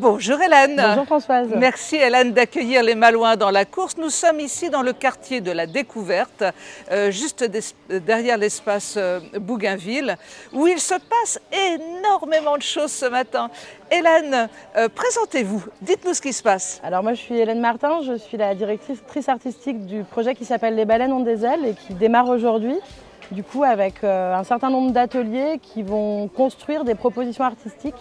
Bonjour Hélène. Bonjour Françoise. Merci Hélène d'accueillir les Malouins dans la course. Nous sommes ici dans le quartier de la Découverte, juste derrière l'espace Bougainville, où il se passe énormément de choses ce matin. Hélène, présentez-vous, dites-nous ce qui se passe. Alors moi je suis Hélène Martin, je suis la directrice artistique du projet qui s'appelle Les Baleines ont des ailes et qui démarre aujourd'hui. Du coup avec un certain nombre d'ateliers qui vont construire des propositions artistiques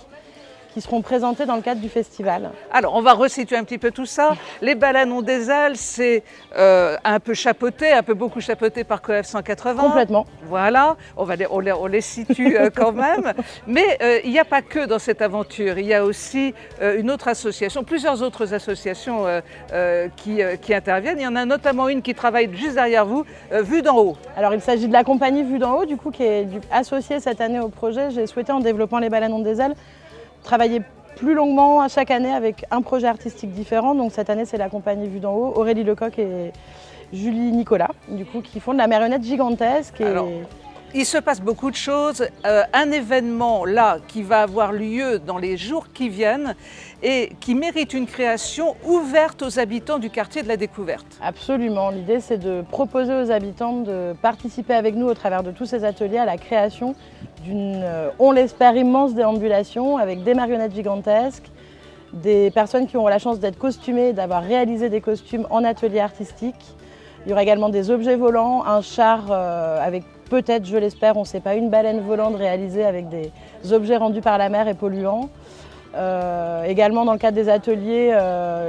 qui seront présentées dans le cadre du festival. Alors, on va resituer un petit peu tout ça. Les Baleines ont des ailes, c'est un peu chapeauté, un peu beaucoup chapeauté par Coef 180. Complètement. Voilà, on les situe quand même. Mais il n'y a pas que dans cette aventure, il y a aussi une autre association, plusieurs autres associations qui interviennent. Il y en a notamment une qui travaille juste derrière vous, Vue d'en haut. Alors il s'agit de la compagnie Vue d'en haut, du coup, qui est associée cette année au projet. J'ai souhaité, en développant Les Baleines ont des ailes, travailler plus longuement à chaque année avec un projet artistique différent. Donc cette année, c'est la compagnie Vue d'en haut, Aurélie Lecoq et Julie Nicolas, du coup, qui font de la marionnette gigantesque. Alors, il se passe beaucoup de choses. Un événement là qui va avoir lieu dans les jours qui viennent et qui mérite une création ouverte aux habitants du quartier de la Découverte. Absolument. L'idée, c'est de proposer aux habitants de participer avec nous au travers de tous ces ateliers à la création d'une, on l'espère, immense déambulation avec des marionnettes gigantesques, des personnes qui auront la chance d'être costumées, d'avoir réalisé des costumes en atelier artistique. Il y aura également des objets volants, un char avec peut-être, je l'espère, on ne sait pas, une baleine volante réalisée avec des objets rendus par la mer et polluants. Également dans le cadre des ateliers,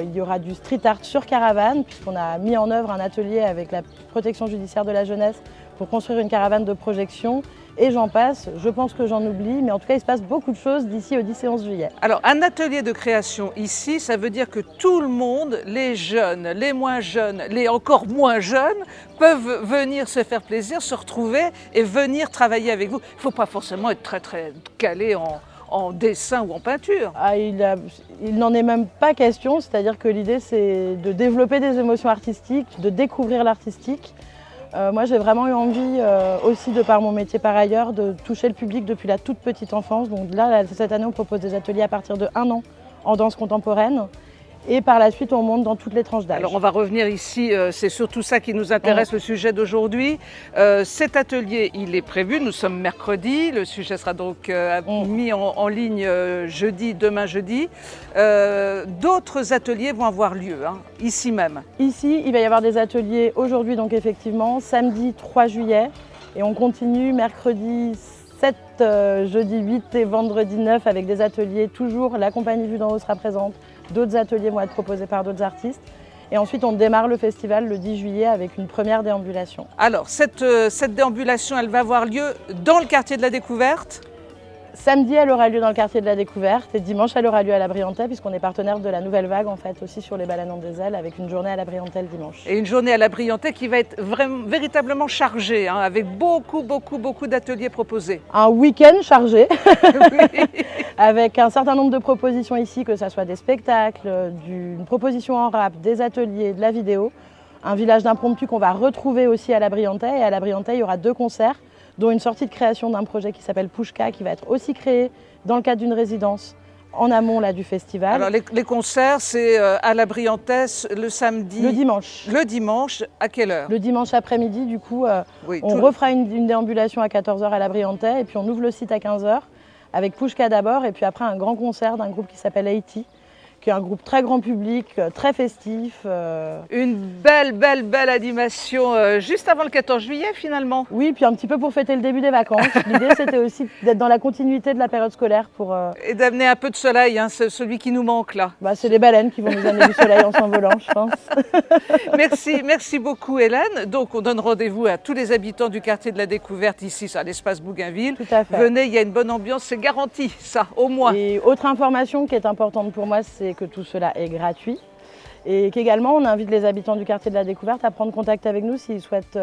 il y aura du street art sur caravane, puisqu'on a mis en œuvre un atelier avec la protection judiciaire de la jeunesse pour construire une caravane de projection. Et j'en passe, je pense que j'en oublie, mais en tout cas il se passe beaucoup de choses d'ici au 10 et 11 juillet. Alors un atelier de création ici, ça veut dire que tout le monde, les jeunes, les moins jeunes, les encore moins jeunes, peuvent venir se faire plaisir, se retrouver et venir travailler avec vous. Il ne faut pas forcément être très calé en dessin ou en peinture. Ah, il n'en est même pas question, c'est-à-dire que l'idée c'est de développer des émotions artistiques, de découvrir l'artistique. Moi j'ai vraiment eu envie aussi, de par mon métier par ailleurs, de toucher le public depuis la toute petite enfance. Donc là, cette année on propose des ateliers à partir de 1 an en danse contemporaine. Et par la suite, on monte dans toutes les tranches d'âge. Alors on va revenir ici, c'est surtout ça qui nous intéresse, le sujet d'aujourd'hui. Cet atelier, il est prévu, nous sommes mercredi, le sujet sera donc mis en ligne demain jeudi. D'autres ateliers vont avoir lieu, ici même. Ici, il va y avoir des ateliers aujourd'hui, donc effectivement, samedi 3 juillet. Et on continue mercredi 7, jeudi 8 et vendredi 9 avec des ateliers. Toujours, la compagnie Vue d'en haut sera présente. D'autres ateliers vont être proposés par d'autres artistes. Et ensuite, on démarre le festival le 10 juillet avec une première déambulation. Alors, cette déambulation, elle va avoir lieu dans le quartier de la Découverte ? Samedi, elle aura lieu dans le quartier de la Découverte et dimanche, elle aura lieu à la Briantais, puisqu'on est partenaire de la Nouvelle Vague en fait aussi sur les Baleines ont des ailes, avec une journée à la Briantais le dimanche. Et une journée à la Briantais qui va être véritablement chargée, avec beaucoup d'ateliers proposés. Un week-end chargé, avec un certain nombre de propositions ici, que ce soit des spectacles, une proposition en rap, des ateliers, de la vidéo. Un village d'impromptu qu'on va retrouver aussi à la Briantais. Et à la Briantais, il y aura 2 concerts, dont une sortie de création d'un projet qui s'appelle Pouchka, qui va être aussi créé dans le cadre d'une résidence en amont là, du festival. Alors les concerts, c'est à la Briantais le samedi. Le dimanche. Le dimanche, à quelle heure? Le dimanche après-midi, du coup, on refera une déambulation à 14h à la Briantais, et puis on ouvre le site à 15h, avec Pouchka d'abord, et puis après un grand concert d'un groupe qui s'appelle Haïti, qui est un groupe très grand public, très festif. Une belle animation juste avant le 14 juillet finalement. Oui, puis un petit peu pour fêter le début des vacances. L'idée c'était aussi d'être dans la continuité de la période scolaire. Et d'amener un peu de soleil, celui qui nous manque là. C'est les baleines qui vont nous amener du soleil en s'envolant, je pense. Merci beaucoup Hélène. Donc on donne rendez-vous à tous les habitants du quartier de la Découverte ici, à l'espace Bougainville. Tout à fait. Venez, il y a une bonne ambiance, c'est garanti ça, au moins. Et autre information qui est importante pour moi, c'est que tout cela est gratuit et qu'également on invite les habitants du quartier de la Découverte à prendre contact avec nous s'ils souhaitent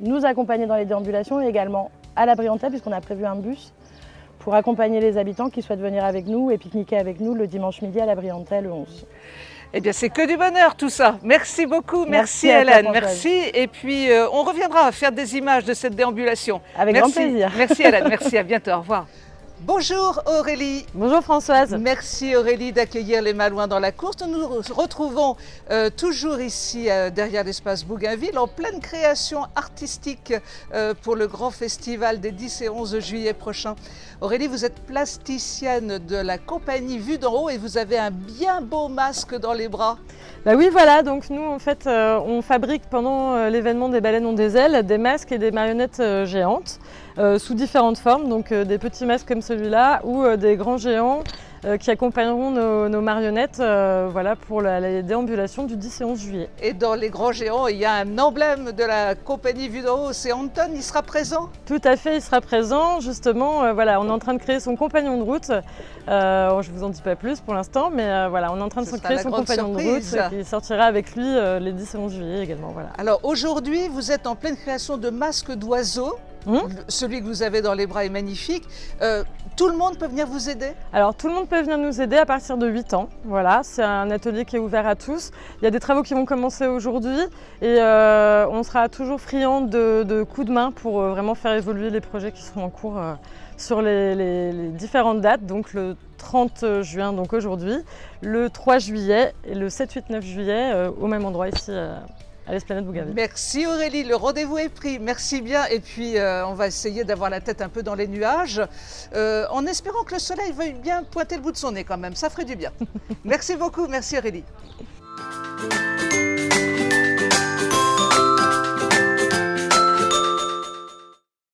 nous accompagner dans les déambulations, et également à la Briantais, puisqu'on a prévu un bus pour accompagner les habitants qui souhaitent venir avec nous et pique-niquer avec nous le dimanche midi à la Briantais le 11. Eh bien, c'est que du bonheur tout ça. Merci beaucoup, merci Hélène, merci. Et puis, on reviendra faire des images de cette déambulation. Avec grand plaisir. Merci Hélène, merci, à bientôt, au revoir. Bonjour Aurélie. Bonjour Françoise. Merci Aurélie d'accueillir les Malouins dans la course. Nous nous retrouvons toujours ici derrière l'espace Bougainville en pleine création artistique pour le grand festival des 10 et 11 juillet prochains. Aurélie, vous êtes plasticienne de la compagnie Vue d'en haut et vous avez un bien beau masque dans les bras. Bah oui, voilà, donc nous en fait on fabrique pendant l'événement des baleines ont des ailes des masques et des marionnettes géantes sous différentes formes, donc des petits masques comme celui-là ou des grands géants qui accompagneront nos marionnettes voilà, pour la déambulation du 10 et 11 juillet. Et dans les grands géants, il y a un emblème de la compagnie Vue d'en haut, c'est Anton, il sera présent? Tout à fait, il sera présent, justement, voilà, on est en train de créer son compagnon de route, je ne vous en dis pas plus pour l'instant, mais voilà, on est en train de créer son compagnon de route qui sortira avec lui les 10 et 11 juillet également. Voilà. Alors aujourd'hui, vous êtes en pleine création de masques d'oiseaux. Celui que vous avez dans les bras est magnifique. Tout le monde peut venir vous aider? Alors tout le monde peut venir nous aider à partir de 8 ans. Voilà, c'est un atelier qui est ouvert à tous. Il y a des travaux qui vont commencer aujourd'hui et on sera toujours friand de coups de main pour vraiment faire évoluer les projets qui seront en cours sur les différentes dates. Donc le 30 juin, donc aujourd'hui, le 3 juillet et le 7, 8, 9 juillet au même endroit ici. À l'Esplanade Bougainville. Merci Aurélie, le rendez-vous est pris, merci bien. Et puis on va essayer d'avoir la tête un peu dans les nuages, en espérant que le soleil veuille bien pointer le bout de son nez quand même, ça ferait du bien. Merci beaucoup, merci Aurélie.